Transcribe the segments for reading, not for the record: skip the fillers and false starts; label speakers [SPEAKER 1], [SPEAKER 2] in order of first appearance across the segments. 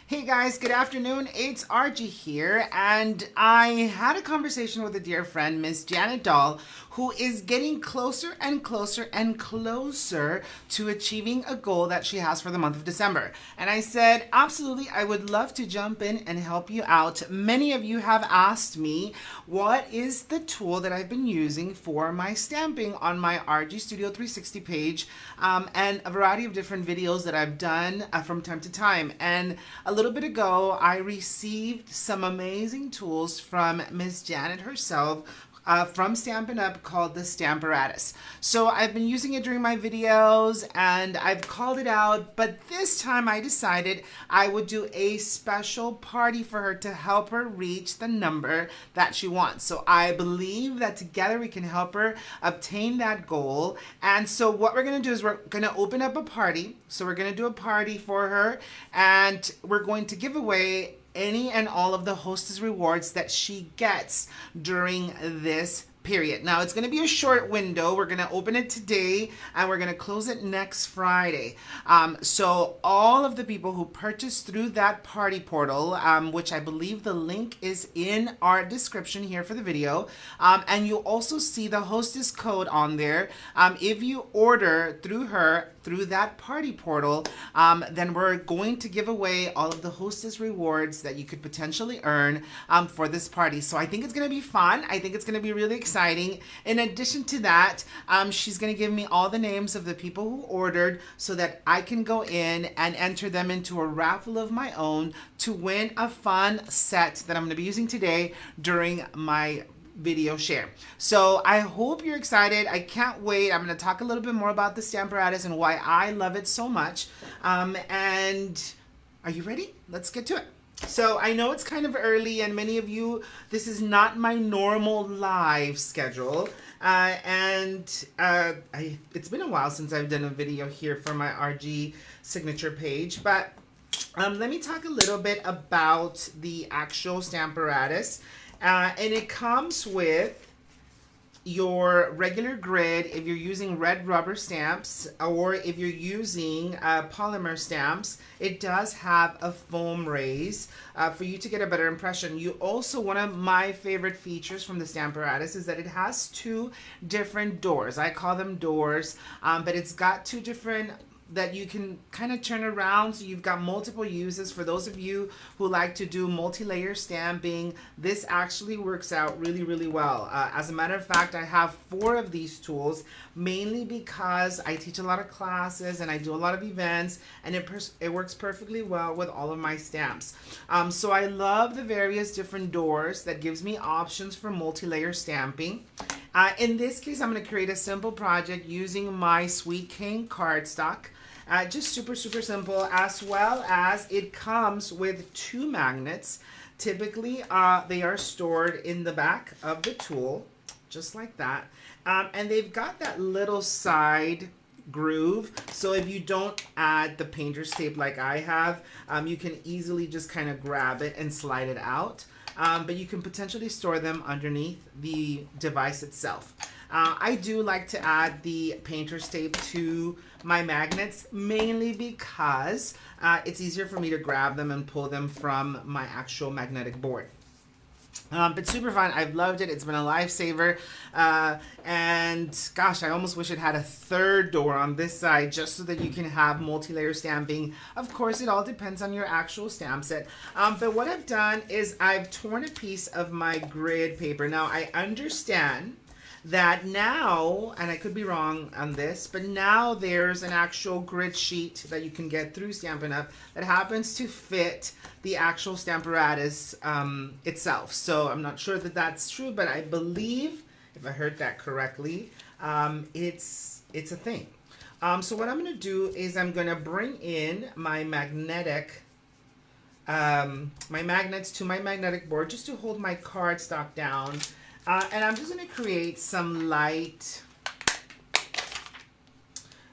[SPEAKER 1] Hey guys, good afternoon. It's Archie here, and I had a conversation with a dear friend, Miss Janet Dahl, who is getting closer and closer and closer to achieving a goal that she has for the month of December. And I said, absolutely, I would love to jump in and help you out. Many of you have asked me, what is the tool that I've been using for my stamping on my RG Studio 360 page, and a variety of different videos that I've done from time to time. And a little bit ago, I received some amazing tools from Miss Janet herself, from Stampin' Up! Called the Stamparatus. So I've been using it during my videos and I've called it out, but this time I decided I would do a special party for her to help her reach the number that she wants. So I believe that together we can help her obtain that goal. And so what we're gonna do is we're gonna open up a party. So we're gonna do a party for her, and we're going to give away any and all of the hostess rewards that she gets during this period. Now, it's going to be a short window. We're going to open it today and we're going to close it next Friday. So all of the people who purchase through that party portal, which I believe the link is in our description here for the video, and you'll also see the hostess code on there. If you order through her, through that party portal, then we're going to give away all of the hostess rewards that you could potentially earn for this party. So I think it's going to be fun. I think it's going to be really exciting. In addition to that, she's going to give me all the names of the people who ordered so that I can go in and enter them into a raffle of my own to win a fun set that I'm going to be using today during my video share. So I hope you're excited. I can't wait. I'm going to talk a little bit more about the Stamparatus and why I love it so much. And are you ready? Let's get to it. So I know it's kind of early, and many of you, this is not my normal live schedule. It's been a while since I've done a video here for my RG signature page, but let me talk a little bit about the actual Stamparatus. And it comes with your regular grid if you're using red rubber stamps, or if you're using polymer stamps. It does have a foam raise for you to get a better impression. You also, one of my favorite features from the Stamparatus is that it has two different doors. I call them doors, but it's got two different that you can kind of turn around, so you've got multiple uses. For those of you who like to do multi-layer stamping, this actually works out really well. As a matter of fact, I have 4 of these tools, mainly because I teach a lot of classes and I do a lot of events, and it works perfectly well with all of my stamps. So I love the various different doors that gives me options for multi-layer stamping. In this case, I'm going to create a simple project using my Sweet Cane cardstock. Just super simple, as well as it comes with 2 magnets. Typically, they are stored in the back of the tool, just like that. And they've got that little side groove, so if you don't add the painter's tape like I have, you can easily just kind of grab it and slide it out. But you can potentially store them underneath the device itself. I do like to add the painter's tape to my magnets, mainly because it's easier for me to grab them and pull them from my actual magnetic board. But super fun. I've loved it. It's been a lifesaver. And gosh, I almost wish it had a 3rd door on this side, just so that you can have multi-layer stamping. Of course, it all depends on your actual stamp set. But what I've done is I've torn a piece of my grid paper. Now, I understand that now, and I could be wrong on this, but now there's an actual grid sheet that you can get through Stampin' Up! That happens to fit the actual Stamparatus itself. So I'm not sure that that's true, but I believe, if I heard that correctly, it's a thing. So what I'm going to do is I'm going to bring in my magnetic, my magnets to my magnetic board just to hold my cardstock down. And I'm just going to create some light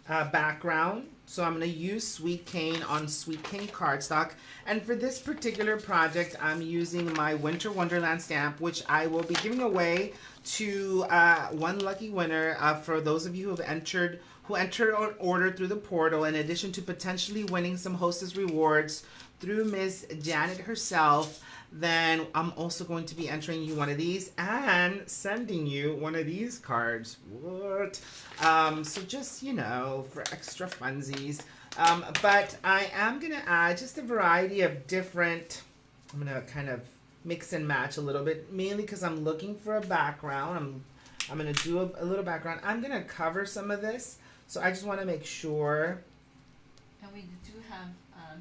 [SPEAKER 1] background. So I'm going to use Sweet Cane on Sweet Cane cardstock. And for this particular project, I'm using my Winter Wonderland stamp, which I will be giving away to one lucky winner for those of you who have entered or ordered through the portal, in addition to potentially winning some hostess rewards through Miss Janet herself, then I'm also going to be entering you one of these and sending you one of these cards. What? So just, you know, for extra funsies. But I am going to add just a variety of different, I'm going to kind of mix and match a little bit, mainly because I'm looking for a background. I'm going to do a little background. I'm going to cover some of this, so I just want to make sure.
[SPEAKER 2] And we do have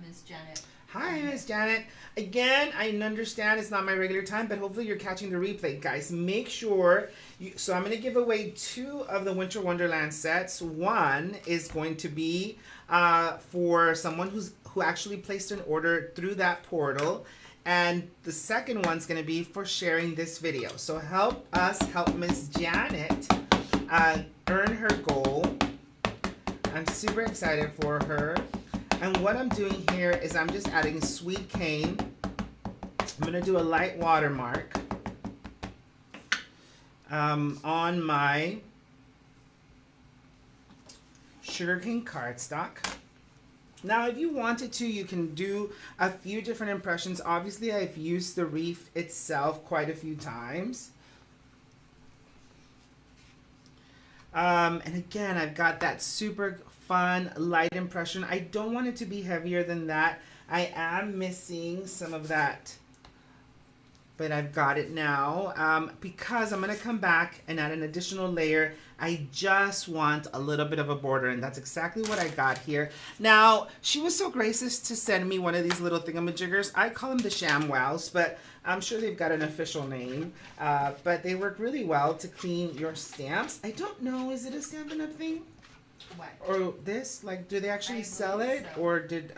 [SPEAKER 2] Miss Janet.
[SPEAKER 1] Hi, Miss Janet. Again, I understand it's not my regular time, but hopefully you're catching the replay. Guys, make sure so I'm going to give away 2 of the Winter Wonderland sets. One is going to be for someone who actually placed an order through that portal. And the second one's going to be for sharing this video. So help us help Miss Janet earn her goal. I'm super excited for her. And what I'm doing here is I'm just adding sweet cane. I'm going to do a light watermark on my sugarcane cardstock. Now, if you wanted to, you can do a few different impressions. Obviously, I've used the wreath itself quite a few times. And again, I've got that super fun light impression. I don't want it to be heavier than that. I am missing some of that, but I've got it now because I'm going to come back and add an additional layer. I just want a little bit of a border, and that's exactly what I got here. Now, she was so gracious to send me one of these little thingamajiggers. I call them the ShamWows, but I'm sure they've got an official name. But they work really well to clean your stamps. I don't know, is it a Stampin' Up! Thing?
[SPEAKER 2] What?
[SPEAKER 1] Or this? Like, do they actually sell it? So. Or did,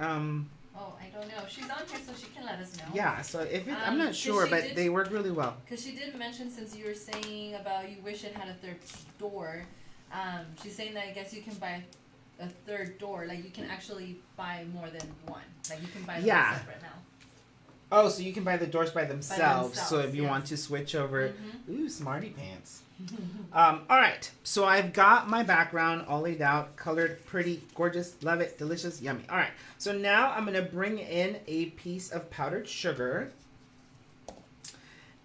[SPEAKER 2] Oh, I don't know. She's on here, so she can let us know.
[SPEAKER 1] Yeah, so if it, I'm not sure, but they work really well.
[SPEAKER 2] Because she did mention, since you were saying about you wish it had a third door, she's saying that I guess you can buy a third door. Like, you can actually buy more than one. Like, you can buy them separate now.
[SPEAKER 1] Oh, so you can buy the doors by themselves. So if you want to switch over, ooh, smarty pants. All right, so I've got my background all laid out, colored, pretty, gorgeous, love it, delicious, yummy. All right, so now I'm going to bring in a piece of powdered sugar,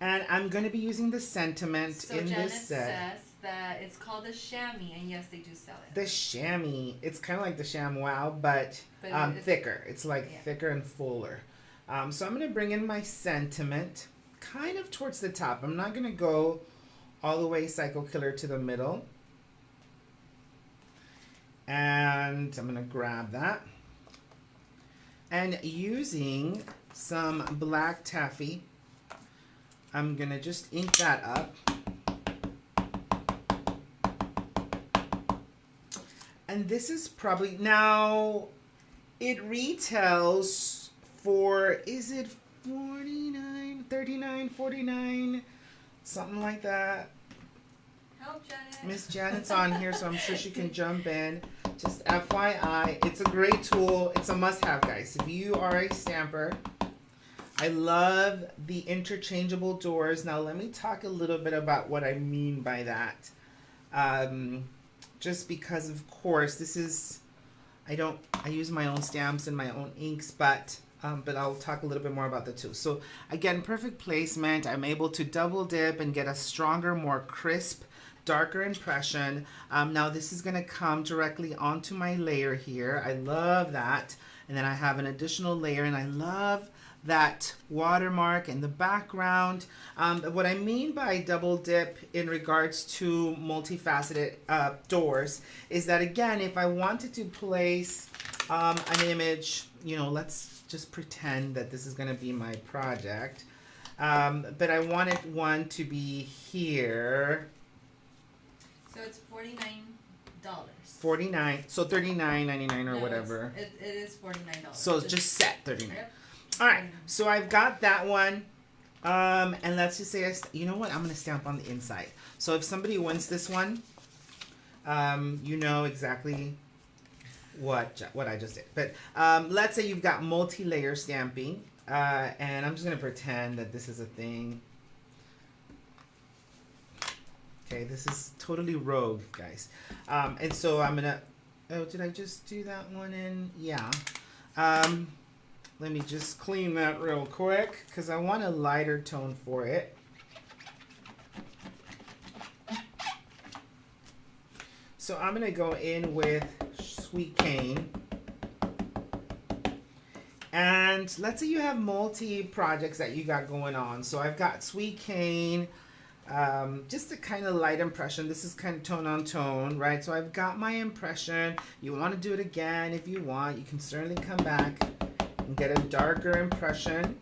[SPEAKER 1] and I'm going to be using the sentiment in
[SPEAKER 2] Janet
[SPEAKER 1] this set.
[SPEAKER 2] Says that it's called the chamois, and yes, they do sell it.
[SPEAKER 1] The chamois, it's kind of like the ShamWow, but thicker. It's like thicker and fuller. So I'm going to bring in my sentiment kind of towards the top. I'm not going to go all the way Psycho Killer to the middle. And I'm going to grab that. And using some black taffy, I'm going to just ink that up. And this is probably, now it retails for, is it $49, $39, $49? Something like that.
[SPEAKER 2] Help, Janet.
[SPEAKER 1] Miss Janet's on here, so I'm sure she can jump in. Just FYI, it's a great tool. It's a must-have, guys. If you are a stamper, I love the interchangeable doors. Now, let me talk a little bit about what I mean by that. Just because, of course, this is, I use my own stamps and my own inks, but I'll talk a little bit more about the two. So again, perfect placement. I'm able to double dip and get a stronger, more crisp, darker impression. Now this is going to come directly onto my layer here. I love that. And then I have an additional layer, and I love that watermark in the background. What I mean by double dip in regards to multifaceted doors is that, again, if I wanted to place an image, you know, let's just pretend that this is going to be my project, but I wanted one to be here.
[SPEAKER 2] So it's $49.
[SPEAKER 1] $49, so $39.99 or whatever.
[SPEAKER 2] It is $49.
[SPEAKER 1] So it's just set $39.
[SPEAKER 2] Yep.
[SPEAKER 1] All right, so I've got that one, and let's just say, you know what? I'm going to stamp on the inside. So if somebody wins this one, you know exactly what I just did. But let's say you've got multi-layer stamping, and I'm just going to pretend that this is a thing. Okay, this is totally rogue, guys. And so I'm going to, oh, did I just do that one in? Yeah. Let me just clean that real quick because I want a lighter tone for it. So I'm going to go in with Sweet Cane. And let's say you have multi-projects that you got going on. So I've got Sweet Cane, just a kind of light impression. This is kind of tone on tone, right? So I've got my impression. You want to do it again if you want. You can certainly come back and get a darker impression.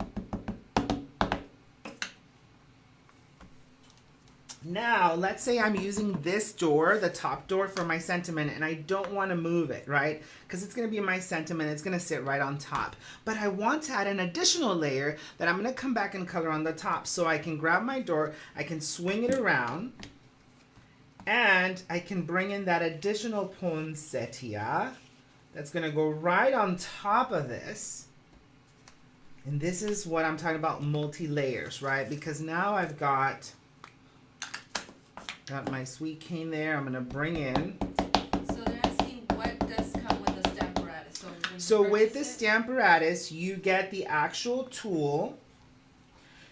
[SPEAKER 1] Now, let's say I'm using this door, the top door, for my sentiment, and I don't want to move it, right? Because it's going to be my sentiment. It's going to sit right on top. But I want to add an additional layer that I'm going to come back and color on the top. So I can grab my door, I can swing it around, and I can bring in that additional poinsettia that's going to go right on top of this. And this is what I'm talking about, multi-layers, right? Because now I've got my Sweet Cane there. I'm going to bring in.
[SPEAKER 2] So they're asking what does come with the Stamparatus.
[SPEAKER 1] So with the Stamparatus, you get the actual tool.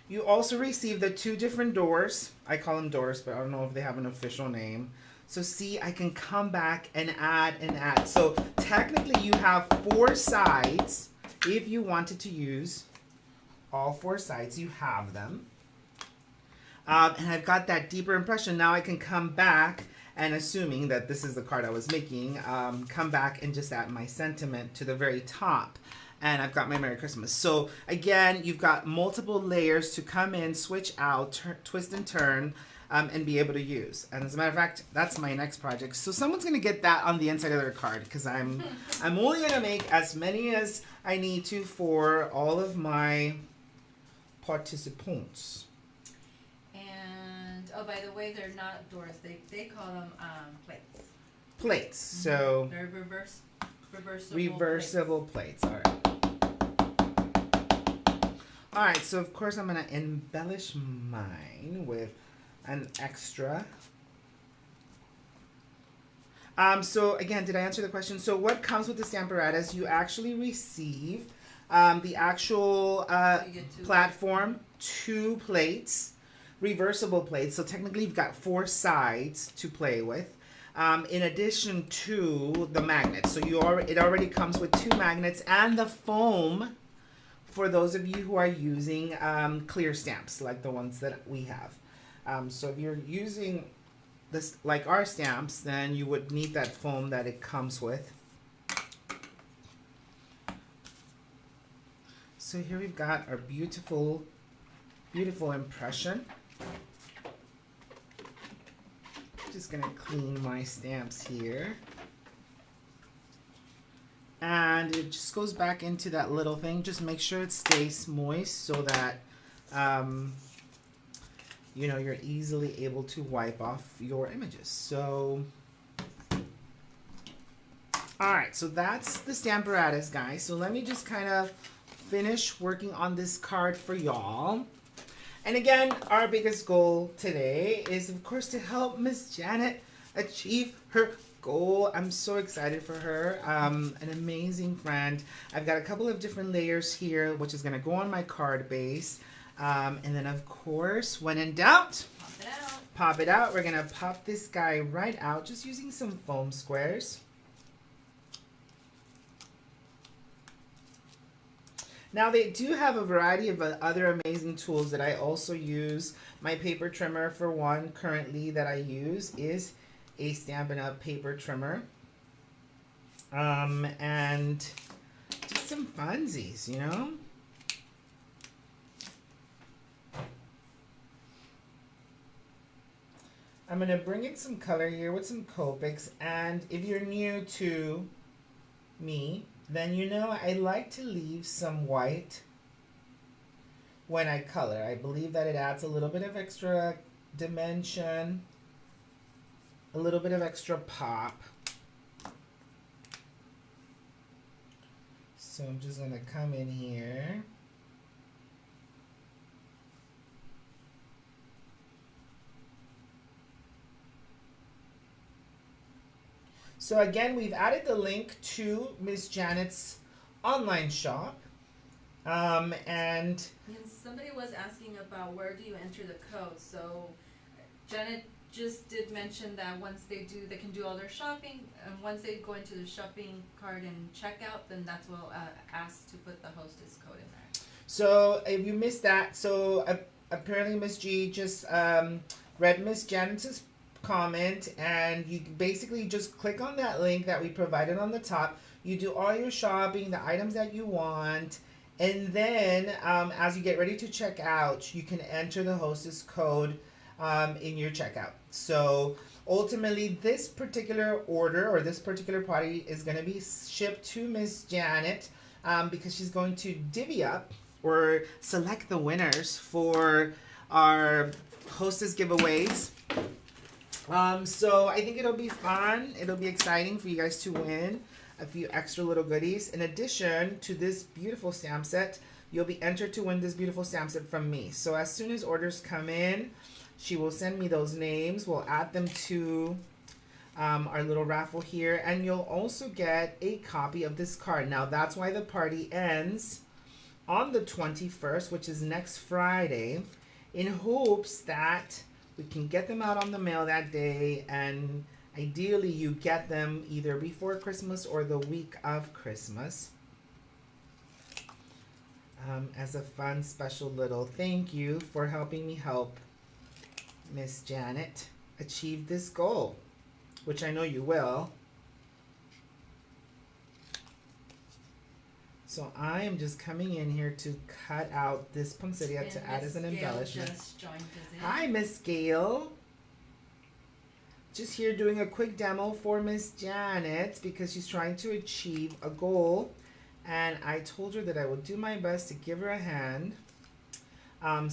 [SPEAKER 1] You also receive the 2 different doors. I call them doors, but I don't know if they have an official name. So see, I can come back and add and add. So technically you have 4 sides. If you wanted to use all 4 sides, you have them. And I've got that deeper impression. Now I can come back and, assuming that this is the card I was making, come back and just add my sentiment to the very top. And I've got my Merry Christmas. So again, you've got multiple layers to come in, switch out, twist and turn, and be able to use. And as a matter of fact, that's my next project. So someone's going to get that on the inside of their card because I'm only going to make as many as I need to for all of my participants.
[SPEAKER 2] Oh, by the way, they're not doors. They call them plates.
[SPEAKER 1] Plates. So
[SPEAKER 2] they're
[SPEAKER 1] reversible plates. All right. All right. So of course I'm gonna embellish mine with an extra. So again, did I answer the question? So what comes with the Stamparatus? You actually receive the actual platform, 2 plates. Reversible plates, so technically you've got 4 sides to play with, in addition to the magnets. So it already comes with 2 magnets and the foam for those of you who are using clear stamps like the ones that we have. So if you're using this like our stamps, then you would need that foam that it comes with. So here we've got our beautiful, beautiful impression. Just gonna clean my stamps here. And it just goes back into that little thing. Just make sure it stays moist so that you know, you're easily able to wipe off your images. So alright, so that's the Stamparatus, guys. So let me just kind of finish working on this card for y'all. And again, our biggest goal today is, of course, to help Miss Janet achieve her goal. I'm so excited for her. An amazing friend. I've got a couple of different layers here, which is going to go on my card base. And then, of course, when in doubt,
[SPEAKER 2] pop it out.
[SPEAKER 1] Pop it out. We're going to pop this guy right out, just using some foam squares. Now they do have a variety of other amazing tools that I also use. My paper trimmer, for one, currently that I use is a Stampin' Up! Paper trimmer. And just some funsies, you know? I'm going to bring in some color here with some Copics. And if you're new to me, then you know I like to leave some white when I color. I believe that it adds a little bit of extra dimension, a little bit of extra pop. So I'm just going to come in here. So again, we've added the link to Miss Janet's online shop. And
[SPEAKER 2] somebody was asking about where do you enter the code. So Janet just did mention that once they do, they can do all their shopping, and once they go into the shopping cart and checkout, then that's what ask to put the hostess code in there.
[SPEAKER 1] so if you missed that, so apparently Miss G just read Miss Janet's comment, and you basically just click on that link that we provided on the top. You do all your shopping, the items that you want, and then as you get ready to check out, you can enter the hostess code in your checkout. So ultimately, this particular order or this particular party is going to be shipped to Miss Janet because she's going to divvy up or select the winners for our hostess giveaways. So I think it'll be fun. It'll be exciting for you guys to win a few extra little goodies. In addition to this beautiful stamp set, you'll be entered to win this beautiful stamp set from me. So as soon as orders come in, she will send me those names. We'll add them to our little raffle here. And you'll also get a copy of this card. Now, that's why the party ends on the 21st, which is next Friday, in hopes that we can get them out on the mail that day, and ideally you get them either before Christmas or the week of Christmas as a fun, special little thank you for helping me help Miss Janet achieve this goal, which I know you will. So I am just coming in here to cut out this poinsettia to add as an embellishment.
[SPEAKER 2] Just joined us in.
[SPEAKER 1] Hi, Miss Gail. Just here doing a quick demo for Miss Janet because she's trying to achieve a goal. And I told her that I would do my best to give her a hand.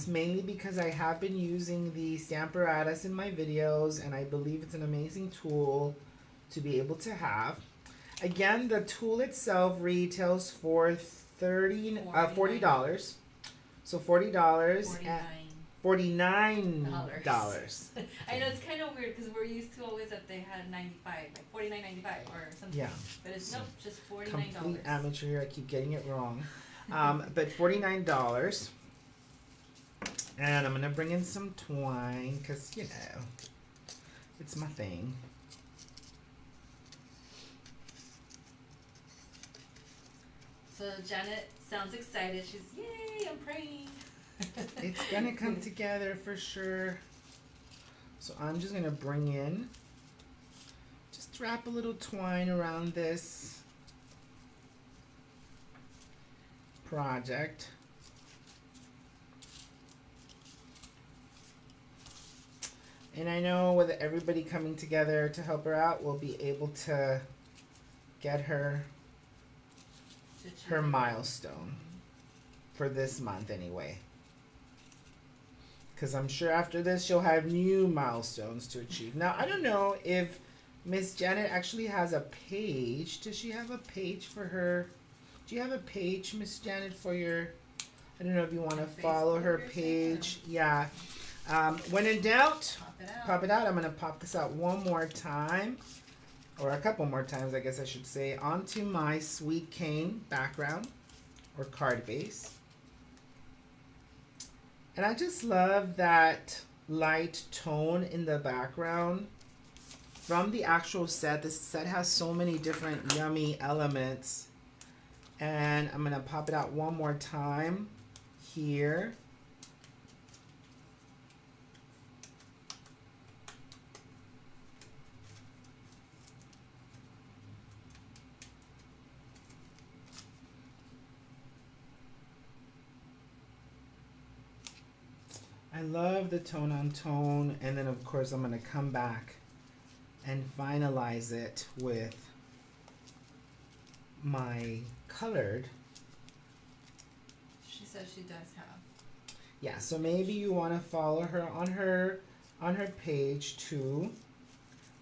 [SPEAKER 1] Mainly because I have been using the Stamparatus in my videos, and I believe it's an amazing tool to be able to have. Again, the tool itself retails for $40. So $40 and $49.
[SPEAKER 2] I know it's kind of weird because we're used to always that they had 95, like $49.95 or something.
[SPEAKER 1] Yeah.
[SPEAKER 2] But it's nope, just $49.
[SPEAKER 1] Complete amateur here. I keep getting it wrong. But $49. And I'm gonna bring in some twine because you know it's my thing.
[SPEAKER 2] So Janet sounds excited. She's, yay, I'm praying.
[SPEAKER 1] It's gonna come together for sure. So I'm just gonna bring in, just wrap a little twine around this project. And I know with everybody coming together to help her out, we'll be able to get her milestone for this month anyway. Because I'm sure after this she'll have new milestones to achieve. Now, I don't know if Miss Janet actually has a page. Does she have a page for her? Do you have a page, Miss Janet, for your... I don't know if you want to follow her page. Yeah. When in doubt, pop it out. I'm going to pop this out one more time. Or a couple more times, I guess I should say, onto my sweet cane background or card base. And I just love that light tone in the background from the actual set. This set has so many different yummy elements. And I'm going to pop it out one more time here. I love the tone on tone, and then of course I'm going to come back and finalize it with my colored.
[SPEAKER 2] She says she does have.
[SPEAKER 1] Yeah, so maybe you want to follow her on her page too,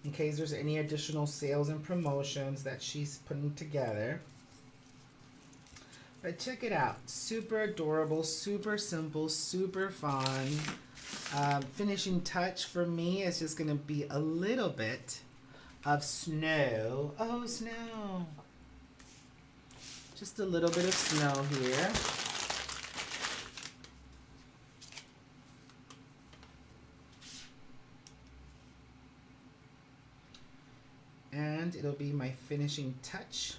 [SPEAKER 1] in case there's any additional sales and promotions that she's putting together. But check it out. Super adorable, super simple, super fun. Finishing touch for me is just going to be a little bit of snow. Oh, snow. Just a little bit of snow here. and it'll be my finishing touch.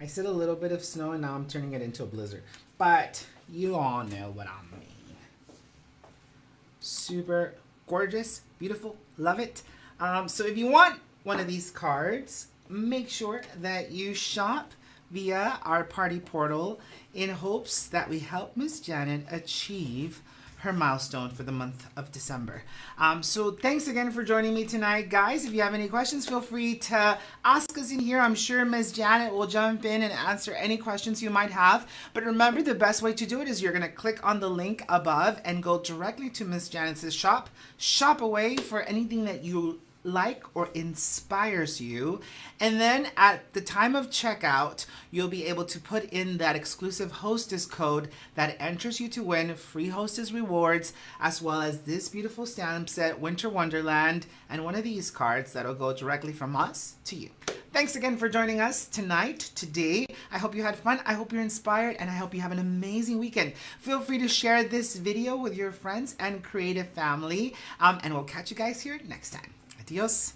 [SPEAKER 1] I said a little bit of snow and now I'm turning it into a blizzard. But you all know what I mean. Super gorgeous, beautiful, love it. So if you want one of these cards, make sure that you shop via our party portal in hopes that we help Miss Janet achieve her milestone for the month of December. So thanks again for joining me tonight, guys. If you have any questions, feel free to ask us in here. I'm sure Miss Janet will jump in and answer any questions you might have. But remember, the best way to do it is you're going to click on the link above and go directly to Miss Janet's shop. Shop away for anything that you like or inspires you, and then at the time of checkout you'll be able to put in that exclusive hostess code that enters you to win free hostess rewards, as well as this beautiful stamp set, Winter Wonderland, and one of these cards that'll go directly from us to you. Thanks again for joining us today. I hope you had fun, I hope you're inspired, and I hope you have an amazing weekend. Feel free to share this video with your friends and creative family, and we'll catch you guys here next time. Adios.